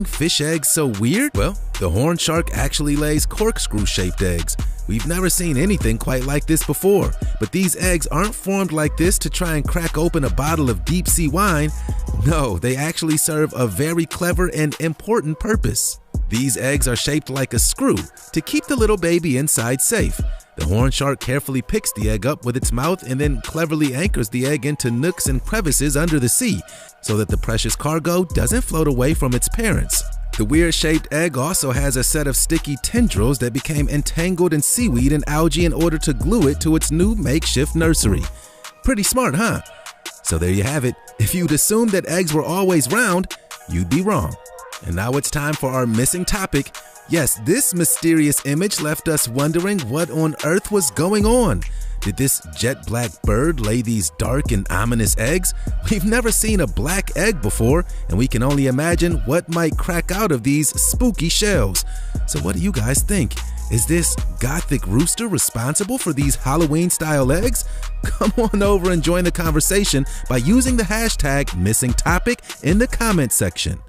fish eggs so weird? Well, the horned shark actually lays corkscrew-shaped eggs. We've never seen anything quite like this before, but these eggs aren't formed like this to try and crack open a bottle of deep sea wine. No, they actually serve a very clever and important purpose. These eggs are shaped like a screw to keep the little baby inside safe. The horned shark carefully picks the egg up with its mouth and then cleverly anchors the egg into nooks and crevices under the sea so that the precious cargo doesn't float away from its parents. The weird-shaped egg also has a set of sticky tendrils that became entangled in seaweed and algae in order to glue it to its new makeshift nursery. Pretty smart, huh? So there you have it. If you'd assumed that eggs were always round, you'd be wrong. And now it's time for our missing topic. Yes, this mysterious image left us wondering what on earth was going on. Did this jet black bird lay these dark and ominous eggs? We've never seen a black egg before, and we can only imagine what might crack out of these spooky shells. So what do you guys think? Is this gothic rooster responsible for these Halloween-style eggs? Come on over and join the conversation by using the hashtag #MissingTopic in the comment section.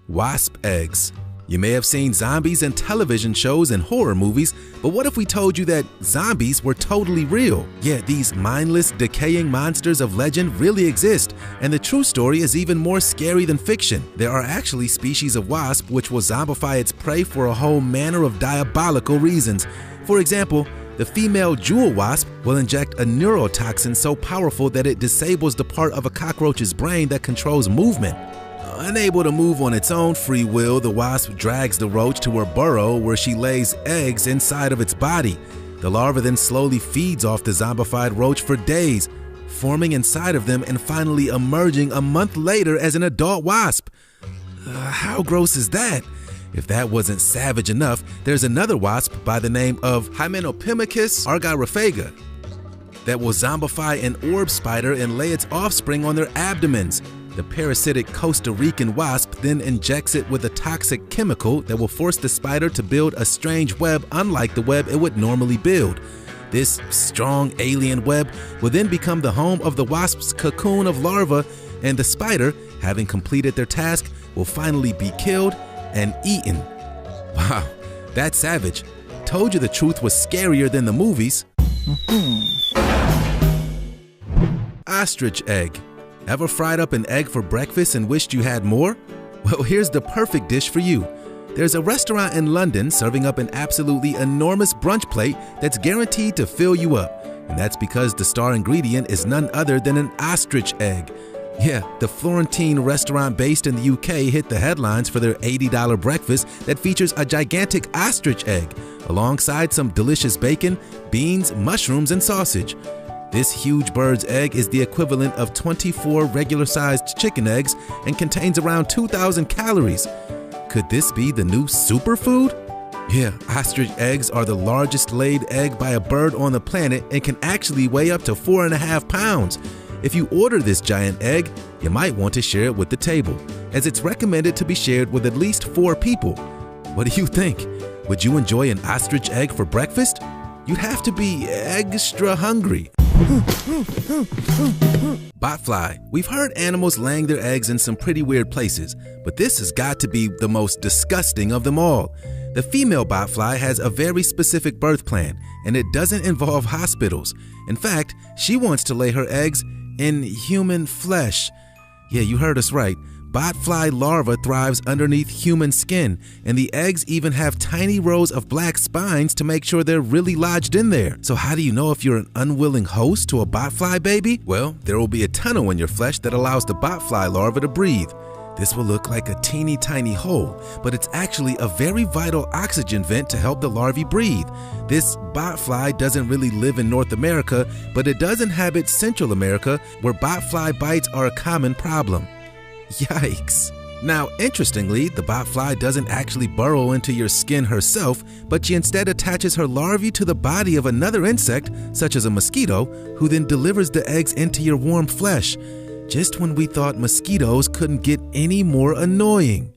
Wasp eggs. You may have seen zombies in television shows and horror movies, but what if we told you that zombies were totally real? Yeah, these mindless, decaying monsters of legend really exist, and the true story is even more scary than fiction. There are actually species of wasp which will zombify its prey for a whole manner of diabolical reasons. For example, the female jewel wasp will inject a neurotoxin so powerful that it disables the part of a cockroach's brain that controls movement. Unable to move on its own free will, the wasp drags the roach to her burrow where she lays eggs inside of its body. The larva then slowly feeds off the zombified roach for days, forming inside of them and finally emerging a month later as an adult wasp. How gross is that? If that wasn't savage enough, there's another wasp by the name of Hymenopimachus argyrophaga that will zombify an orb spider and lay its offspring on their abdomens. The parasitic Costa Rican wasp then injects it with a toxic chemical that will force the spider to build a strange web unlike the web it would normally build. This strong alien web will then become the home of the wasp's cocoon of larvae, and the spider, having completed their task, will finally be killed and eaten. Wow, that's savage. Told you the truth was scarier than the movies. Ostrich egg. Ever fried up an egg for breakfast and wished you had more? Well, here's the perfect dish for you. There's a restaurant in London serving up an absolutely enormous brunch plate that's guaranteed to fill you up. And that's because the star ingredient is none other than an ostrich egg. Yeah, the Florentine restaurant based in the UK hit the headlines for their $80 breakfast that features a gigantic ostrich egg, alongside some delicious bacon, beans, mushrooms, and sausage. This huge bird's egg is the equivalent of 24 regular-sized chicken eggs and contains around 2,000 calories. Could this be the new superfood? Yeah, ostrich eggs are the largest laid egg by a bird on the planet and can actually weigh up to 4.5 pounds. If you order this giant egg, you might want to share it with the table, as it's recommended to be shared with at least 4 people. What do you think? Would you enjoy an ostrich egg for breakfast? You'd have to be extra hungry. Botfly. We've heard animals laying their eggs in some pretty weird places, but this has got to be the most disgusting of them all. The female botfly has a very specific birth plan, and it doesn't involve hospitals. In fact, she wants to lay her eggs in human flesh. Yeah, you heard us right. Botfly larva thrives underneath human skin, and the eggs even have tiny rows of black spines to make sure they're really lodged in there. So how do you know if you're an unwilling host to a botfly baby? Well, there will be a tunnel in your flesh that allows the botfly larva to breathe. This will look like a teeny tiny hole, but it's actually a very vital oxygen vent to help the larvae breathe. This botfly doesn't really live in North America, but it does inhabit Central America, where botfly bites are a common problem. Yikes. Now, interestingly, the botfly doesn't actually burrow into your skin herself, but she instead attaches her larvae to the body of another insect, such as a mosquito, who then delivers the eggs into your warm flesh. Just when we thought mosquitoes couldn't get any more annoying.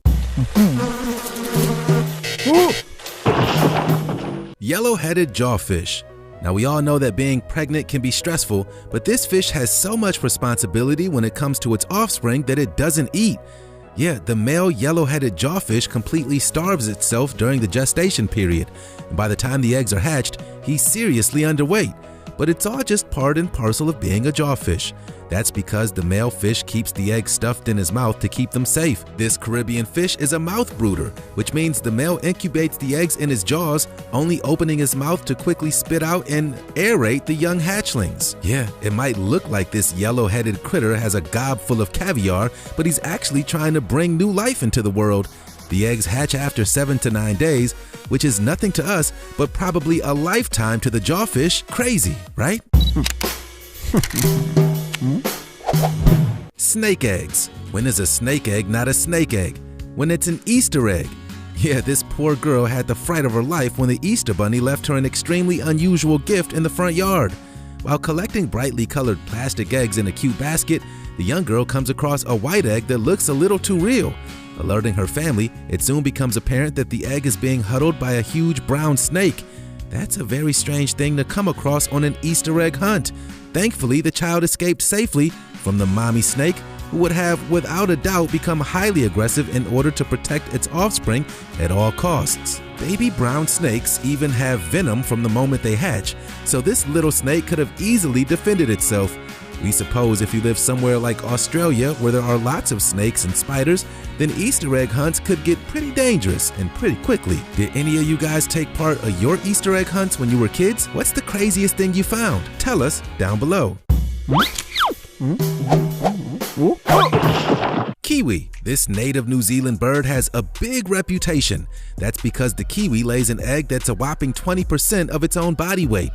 Yellow-headed jawfish. Now, we all know that being pregnant can be stressful, but this fish has so much responsibility when it comes to its offspring that it doesn't eat. Yeah, the male yellow-headed jawfish completely starves itself during the gestation period, and by the time the eggs are hatched, he's seriously underweight. But it's all just part and parcel of being a jawfish. That's because the male fish keeps the eggs stuffed in his mouth to keep them safe. This Caribbean fish is a mouth brooder, which means the male incubates the eggs in his jaws, only opening his mouth to quickly spit out and aerate the young hatchlings. Yeah, it might look like this yellow-headed critter has a gob full of caviar, but he's actually trying to bring new life into the world. The eggs hatch after 7 to 9 days, which is nothing to us, but probably a lifetime to the jawfish. Crazy, right? Snake eggs. When is a snake egg not a snake egg? When it's an Easter egg. Yeah, this poor girl had the fright of her life when the Easter bunny left her an extremely unusual gift in the front yard. While collecting brightly colored plastic eggs in a cute basket, the young girl comes across a white egg that looks a little too real. Alerting her family, it soon becomes apparent that the egg is being huddled by a huge brown snake. That's a very strange thing to come across on an Easter egg hunt. Thankfully, the child escaped safely from the mommy snake, who would have, without a doubt, become highly aggressive in order to protect its offspring at all costs. Baby brown snakes even have venom from the moment they hatch, so this little snake could have easily defended itself. We suppose if you live somewhere like Australia where there are lots of snakes and spiders, then Easter egg hunts could get pretty dangerous and pretty quickly. Did any of you guys take part of your Easter egg hunts when you were kids? What's the craziest thing you found? Tell us down below. Kiwi. This native New Zealand bird has a big reputation. That's because the kiwi lays an egg that's a whopping 20% of its own body weight.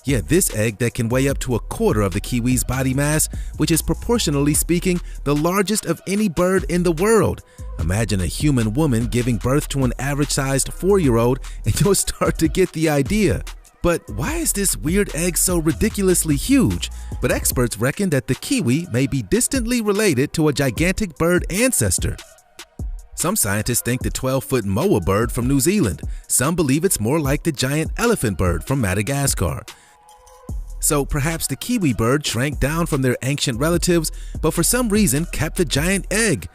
Yeah, this egg that can weigh up to a quarter of the kiwi's body mass, which is proportionally speaking the largest of any bird in the world. Imagine a human woman giving birth to an average-sized 4-year-old and you'll start to get the idea. But why is this weird egg so ridiculously huge? But experts reckon that the kiwi may be distantly related to a gigantic bird ancestor. Some scientists think the 12-foot moa bird from New Zealand. Some believe it's more like the giant elephant bird from Madagascar. So perhaps the kiwi bird shrank down from their ancient relatives, but for some reason kept the giant egg.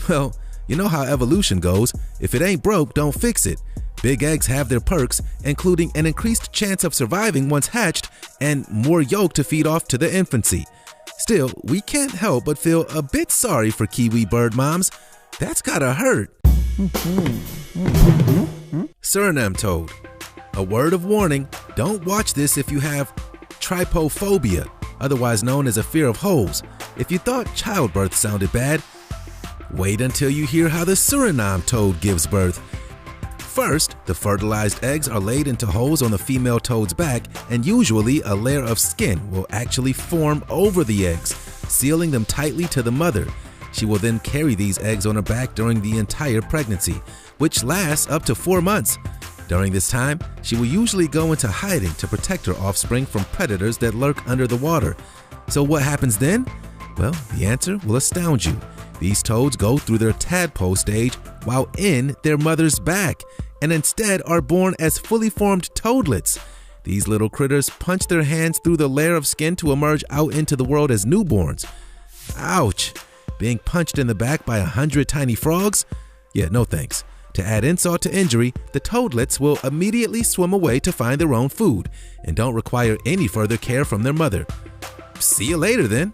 Well, you know how evolution goes. If it ain't broke, don't fix it. Big eggs have their perks, including an increased chance of surviving once hatched and more yolk to feed off to the infancy. Still, we can't help but feel a bit sorry for kiwi bird moms. That's gotta hurt. Suriname toad. A word of warning, don't watch this if you have trypophobia, otherwise known as a fear of holes. If you thought childbirth sounded bad, wait until you hear how the Suriname toad gives birth. First, the fertilized eggs are laid into holes on the female toad's back, and usually a layer of skin will actually form over the eggs, sealing them tightly to the mother. She will then carry these eggs on her back during the entire pregnancy, which lasts up to 4 months. During this time, she will usually go into hiding to protect her offspring from predators that lurk under the water. So what happens then? Well, the answer will astound you. These toads go through their tadpole stage while in their mother's back, and instead are born as fully formed toadlets. These little critters punch their hands through the layer of skin to emerge out into the world as newborns. Ouch! Being punched in the back by 100 tiny frogs? Yeah, no thanks. To add insult to injury, the toadlets will immediately swim away to find their own food and don't require any further care from their mother. See you later then.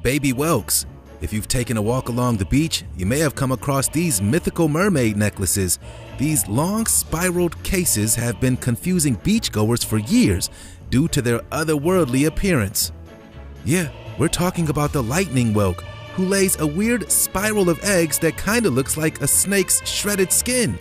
Baby whelks. If you've taken a walk along the beach, you may have come across these mythical mermaid necklaces. These long spiraled cases have been confusing beachgoers for years due to their otherworldly appearance. Yeah, we're talking about the lightning whelk, who lays a weird spiral of eggs that kinda looks like a snake's shredded skin.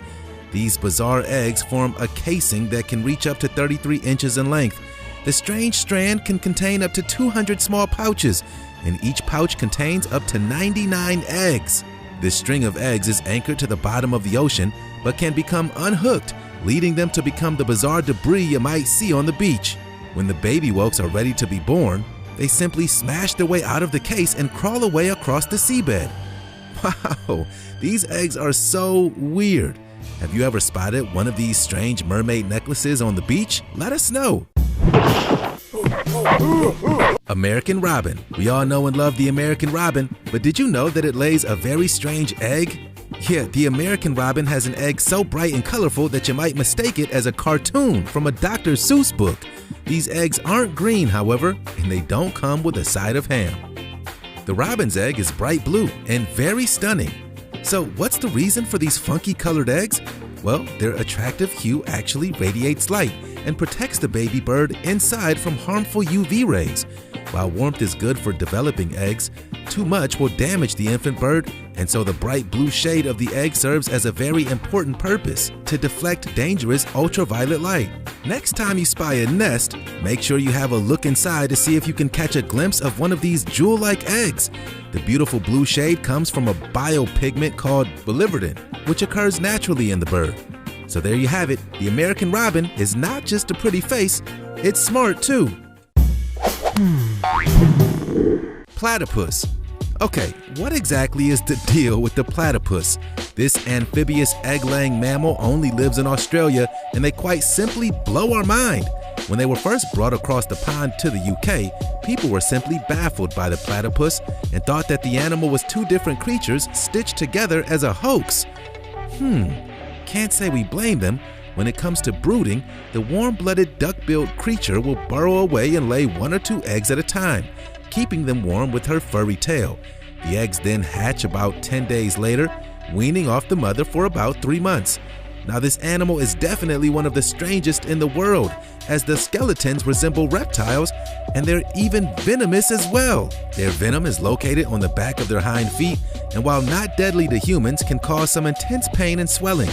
These bizarre eggs form a casing that can reach up to 33 inches in length. The strange strand can contain up to 200 small pouches, and each pouch contains up to 99 eggs. This string of eggs is anchored to the bottom of the ocean, but can become unhooked, leading them to become the bizarre debris you might see on the beach. When the baby whelks are ready to be born, they simply smash their way out of the case and crawl away across the seabed. Wow, these eggs are so weird. Have you ever spotted one of these strange mermaid necklaces on the beach? Let us know. American robin. We all know and love the American robin, but did you know that it lays a very strange egg? Yeah, the American robin has an egg so bright and colorful that you might mistake it as a cartoon from a Dr. Seuss book. These eggs aren't green, however, and they don't come with a side of ham. The robin's egg is bright blue and very stunning. So what's the reason for these funky colored eggs? Well, their attractive hue actually radiates light and protects the baby bird inside from harmful UV rays. While warmth is good for developing eggs, too much will damage the infant bird, and so the bright blue shade of the egg serves as a very important purpose, to deflect dangerous ultraviolet light. Next time you spy a nest, make sure you have a look inside to see if you can catch a glimpse of one of these jewel-like eggs. The beautiful blue shade comes from a biopigment called biliverdin, which occurs naturally in the bird. So there you have it. The American robin is not just a pretty face, it's smart too. Platypus. Okay, what exactly is the deal with the platypus? This amphibious egg-laying mammal only lives in Australia, and they quite simply blow our mind. When they were first brought across the pond to the UK, people were simply baffled by the platypus and thought that the animal was two different creatures stitched together as a hoax. Can't say we blame them. When it comes to brooding, the warm-blooded duck-billed creature will burrow away and lay 1 or 2 eggs at a time, keeping them warm with her furry tail. The eggs then hatch about 10 days later, weaning off the mother for about 3 months. Now this animal is definitely one of the strangest in the world, as the skeletons resemble reptiles and they're even venomous as well. Their venom is located on the back of their hind feet, and while not deadly to humans, can cause some intense pain and swelling.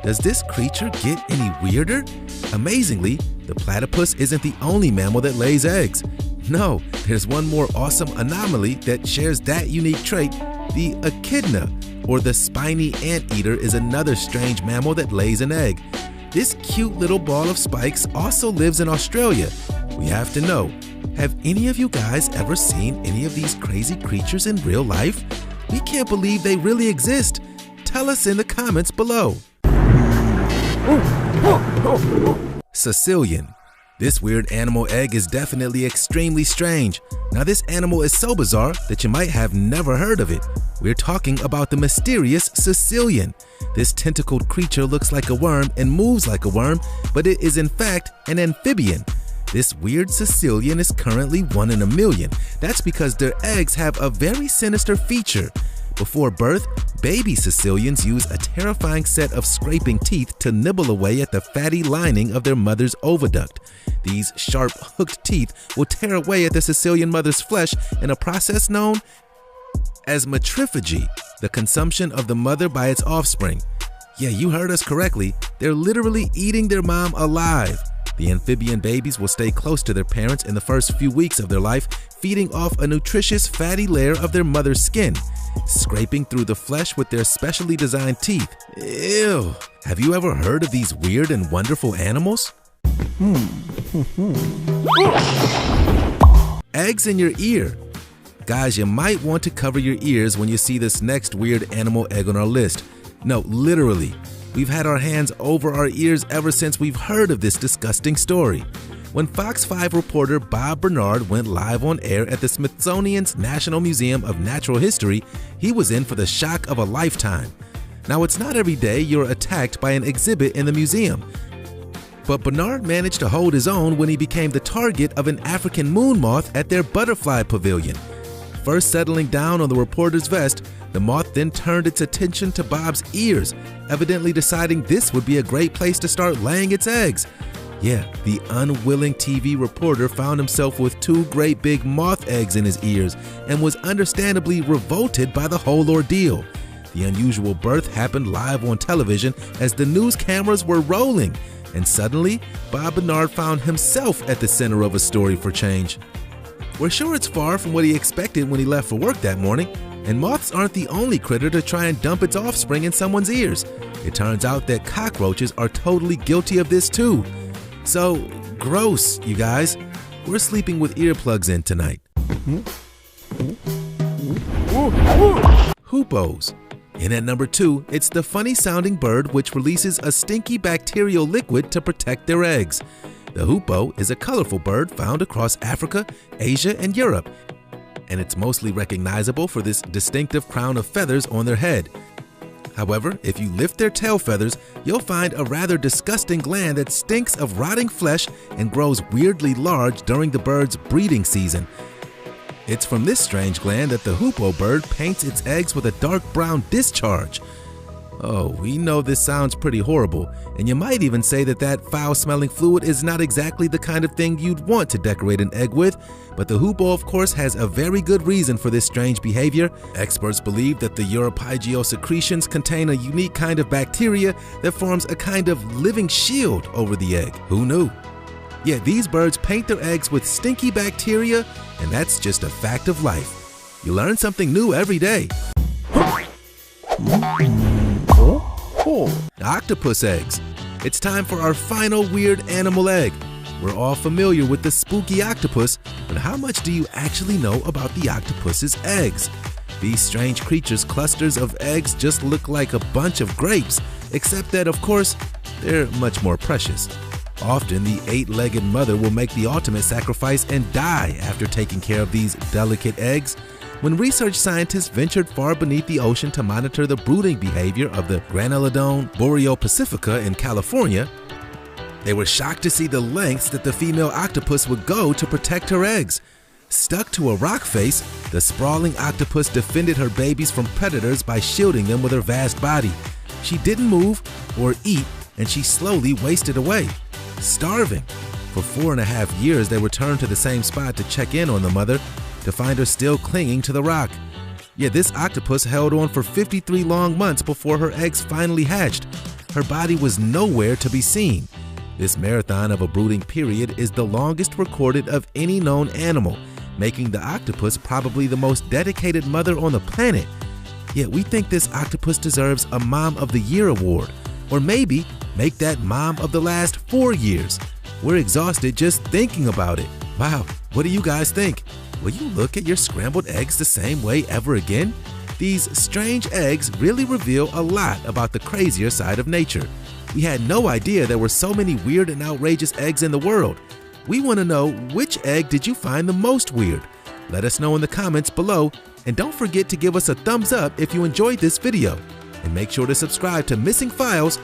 Does this creature get any weirder? Amazingly, the platypus isn't the only mammal that lays eggs. No, there's one more awesome anomaly that shares that unique trait. The echidna, or the spiny anteater, is another strange mammal that lays an egg. This cute little ball of spikes also lives in Australia. We have to know, have any of you guys ever seen any of these crazy creatures in real life? We can't believe they really exist. Tell us in the comments below. Sicilian. This weird animal egg is definitely extremely strange. Now this animal is so bizarre that you might have never heard of it. We're talking about the mysterious Sicilian. This tentacled creature looks like a worm and moves like a worm, but it is in fact an amphibian. This weird Sicilian is currently 1 in a million. That's because their eggs have a very sinister feature. Before birth, baby Sicilians use a terrifying set of scraping teeth to nibble away at the fatty lining of their mother's oviduct. These sharp, hooked teeth will tear away at the Sicilian mother's flesh in a process known as matrophagy, the consumption of the mother by its offspring. Yeah, you heard us correctly. They're literally eating their mom alive. The amphibian babies will stay close to their parents in the first few weeks of their life, feeding off a nutritious fatty layer of their mother's skin, scraping through the flesh with their specially designed teeth. Ew! Have you ever heard of these weird and wonderful animals? Eggs in your ear. Guys, you might want to cover your ears when you see this next weird animal egg on our list. No, literally. We've had our hands over our ears ever since we've heard of this disgusting story. When Fox 5 reporter Bob Bernard went live on air at the Smithsonian's National Museum of Natural History, he was in for the shock of a lifetime. Now, it's not every day you're attacked by an exhibit in the museum, but Bernard managed to hold his own when he became the target of an African moon moth at their butterfly pavilion. First settling down on the reporter's vest, the moth then turned its attention to Bob's ears, evidently deciding this would be a great place to start laying its eggs. Yeah, the unwilling TV reporter found himself with 2 great big moth eggs in his ears and was understandably revolted by the whole ordeal. The unusual birth happened live on television as the news cameras were rolling, and suddenly, Bob Bernard found himself at the center of a story for change. We're sure it's far from what he expected when he left for work that morning, and moths aren't the only critter to try and dump its offspring in someone's ears. It turns out that cockroaches are totally guilty of this too. So, gross, you guys. We're sleeping with earplugs in tonight. Hoopos. And at number 2, it's the funny-sounding bird which releases a stinky bacterial liquid to protect their eggs. The hoopoe is a colorful bird found across Africa, Asia, and Europe, and it's mostly recognizable for this distinctive crown of feathers on their head. However, if you lift their tail feathers, you'll find a rather disgusting gland that stinks of rotting flesh and grows weirdly large during the bird's breeding season. It's from this strange gland that the hoopoe bird paints its eggs with a dark brown discharge. Oh, we know this sounds pretty horrible, and you might even say that that foul-smelling fluid is not exactly the kind of thing you'd want to decorate an egg with, but the hoopoe, of course, has a very good reason for this strange behavior. Experts believe that the Europygeal secretions contain a unique kind of bacteria that forms a kind of living shield over the egg. Who knew? Yeah, these birds paint their eggs with stinky bacteria, and that's just a fact of life. You learn something new every day. Octopus eggs. It's time for our final weird animal egg. We're all familiar with the spooky octopus, but how much do you actually know about the octopus's eggs? These strange creatures' clusters of eggs just look like a bunch of grapes, except that, of course, they're much more precious. Often, the 8-legged mother will make the ultimate sacrifice and die after taking care of these delicate eggs. When research scientists ventured far beneath the ocean to monitor the brooding behavior of the Granulodon boreopacifica in California, they were shocked to see the lengths that the female octopus would go to protect her eggs. Stuck to a rock face, the sprawling octopus defended her babies from predators by shielding them with her vast body. She didn't move or eat, and she slowly wasted away, starving. For 4.5 years, they returned to the same spot to check in on the mother, to find her still clinging to the rock. Yet this octopus held on for 53 long months before her eggs finally hatched. Her body was nowhere to be seen. This marathon of a brooding period is the longest recorded of any known animal, making the octopus probably the most dedicated mother on the planet. Yet we think this octopus deserves a Mom of the Year award, or maybe make that Mom of the last 4 years. We're exhausted just thinking about it. Wow, what do you guys think? Will you look at your scrambled eggs the same way ever again? These strange eggs really reveal a lot about the crazier side of nature. We had no idea there were so many weird and outrageous eggs in the world. We want to know, which egg did you find the most weird? Let us know in the comments below, and don't forget to give us a thumbs up if you enjoyed this video. And make sure to subscribe to Missing Files